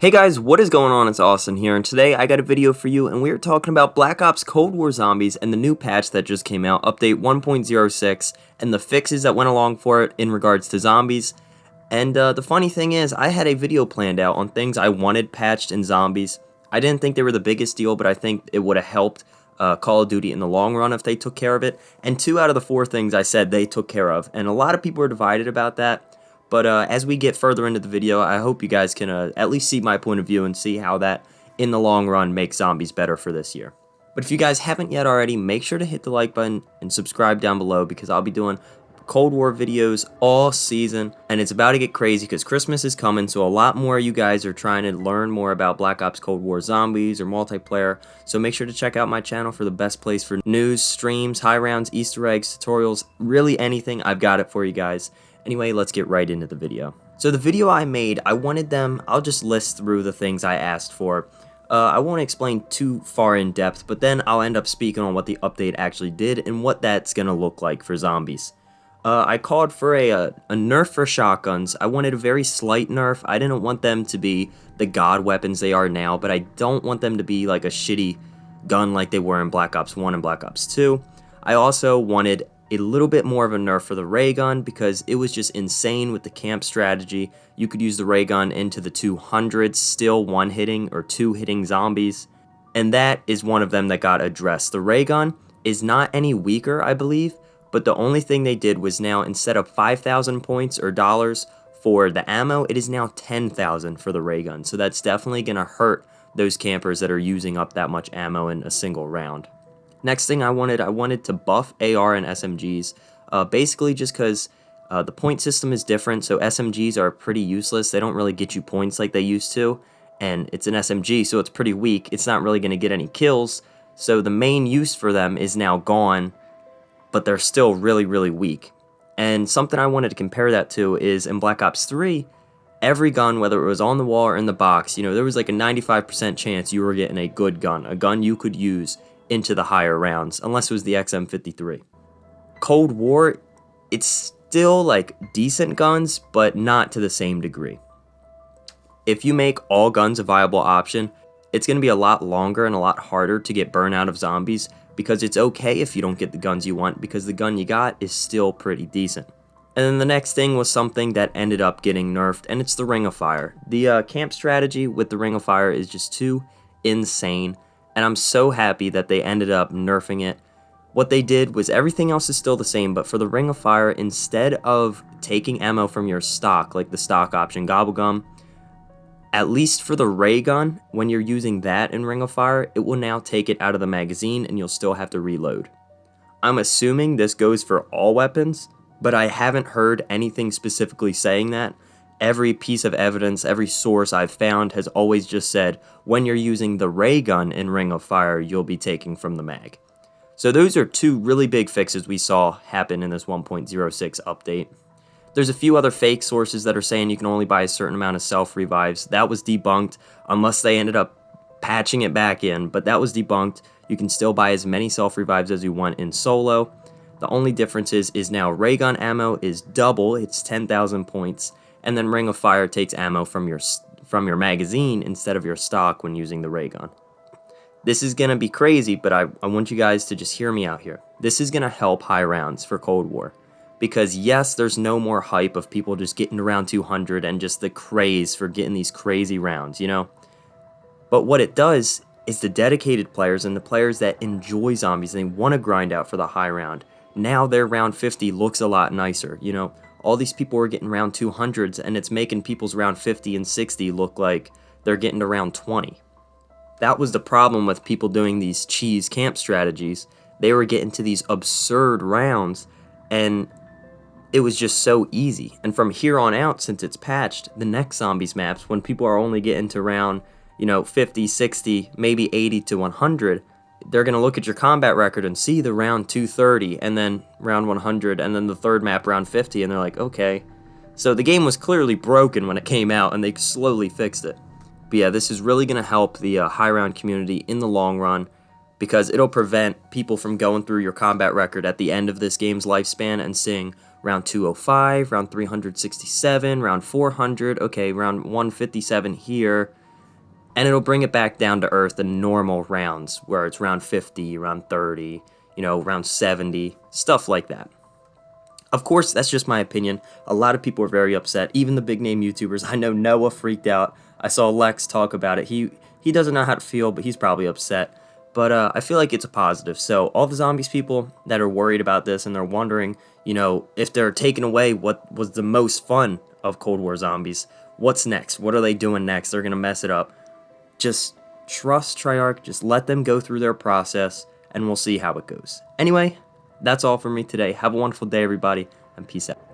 Hey guys, what is going on? It's Austin here, and today I got a video for you, and we are talking about Black Ops Cold War Zombies and the new patch that just came out, update 1.06, and the fixes that went along for it in regards to zombies. And the funny thing is, I had a video planned out on things I wanted patched in zombies. I didn't think they were the biggest deal, but I think it would have helped Call of Duty in the long run if they took care of it. And 2 out of the 4 things I said they took care of, and a lot of people are divided about that. But as we get further into the video, I hope you guys can at least see my point of view and see how that, in the long run, makes zombies better for this year. But if you guys haven't yet already, make sure to hit the like button and subscribe down below because I'll be doing Cold War videos all season. And it's about to get crazy because Christmas is coming, so a lot more of you guys are trying to learn more about Black Ops Cold War Zombies or multiplayer. So make sure to check out my channel for the best place for news, streams, high rounds, Easter eggs, tutorials, really anything. I've got it for you guys. Anyway, let's get right into the video. So the video I made, I'll just list through the things I asked for. I won't explain too far in depth, but then I'll end up speaking on what the update actually did and what that's going to look like for zombies. I called for a nerf for shotguns. I wanted a very slight nerf. I didn't want them to be the god weapons they are now, but I don't want them to be like a shitty gun like they were in Black Ops 1 and Black Ops 2. I also wanted a little bit more of a nerf for the Raygun because it was just insane with the camp strategy. You could use the Raygun into the 200s, still one-hitting or two-hitting zombies, and that is one of them that got addressed. The Raygun is not any weaker, I believe, but the only thing they did was now instead of 5,000 points or dollars for the ammo, it is now 10,000 for the Raygun, so that's definitely going to hurt those campers that are using up that much ammo in a single round. Next thing I wanted to buff AR and SMGs, basically just because the point system is different, so SMGs are pretty useless. They don't really get you points like they used to, and it's an SMG, so it's pretty weak. It's not really going to get any kills, so the main use for them is now gone, but they're still really, really weak. And something I wanted to compare that to is in Black Ops 3, every gun, whether it was on the wall or in the box, there was like a 95% chance you were getting a good gun, a gun you could use into the higher rounds, unless it was the XM53. Cold War, it's still like decent guns, but not to the same degree. If you make all guns a viable option, it's going to be a lot longer and a lot harder to get burnout of zombies because it's okay if you don't get the guns you want because the gun you got is still pretty decent. And then the next thing was something that ended up getting nerfed, and it's the Ring of Fire. The camp strategy with the Ring of Fire is just too insane. And I'm so happy that they ended up nerfing it. What they did was everything else is still the same, but for the Ring of Fire, instead of taking ammo from your stock, like the stock option Gobblegum, at least for the Raygun, when you're using that in Ring of Fire, it will now take it out of the magazine and you'll still have to reload. I'm assuming this goes for all weapons, but I haven't heard anything specifically saying that. Every piece of evidence, every source I've found has always just said, when you're using the Raygun in Ring of Fire, you'll be taking from the mag. So those are 2 really big fixes we saw happen in this 1.06 update. There's a few other fake sources that are saying you can only buy a certain amount of self-revives. That was debunked, unless they ended up patching it back in, but that was debunked. You can still buy as many self-revives as you want in solo. The only difference is now Raygun ammo is double, it's 10,000 points. And then Ring of Fire takes ammo from your magazine instead of your stock when using the Raygun. This is going to be crazy, but I want you guys to just hear me out here. This is going to help high rounds for Cold War. Because yes, there's no more hype of people just getting around 200 and just the craze for getting these crazy rounds, But what it does is the dedicated players and the players that enjoy zombies, they want to grind out for the high round. Now their round 50 looks a lot nicer, All these people are getting round 200s, and it's making people's round 50 and 60 look like they're getting to round 20. That was the problem with people doing these cheese camp strategies. They were getting to these absurd rounds, and it was just so easy. And from here on out, since it's patched, the next zombies maps, when people are only getting to round, 50, 60, maybe 80 to 100, they're going to look at your combat record and see the round 230 and then round 100 and then the third map round 50 and they're like, okay. So the game was clearly broken when it came out and they slowly fixed it. But yeah, this is really going to help the high round community in the long run because it'll prevent people from going through your combat record at the end of this game's lifespan and seeing round 205, round 367, round 400, okay, round 157 here, and it'll bring it back down to earth in normal rounds, where it's round 50, round 30, round 70, stuff like that. Of course, that's just my opinion. A lot of people are very upset, even the big name YouTubers. I know Noah freaked out. I saw Lex talk about it. He doesn't know how to feel, but he's probably upset. But I feel like it's a positive. So all the zombies people that are worried about this and they're wondering, if they're taking away what was the most fun of Cold War Zombies, what's next? What are they doing next? They're going to mess it up. Just trust Treyarch. Just let them go through their process, and we'll see how it goes. Anyway, that's all for me today. Have a wonderful day, everybody, and peace out.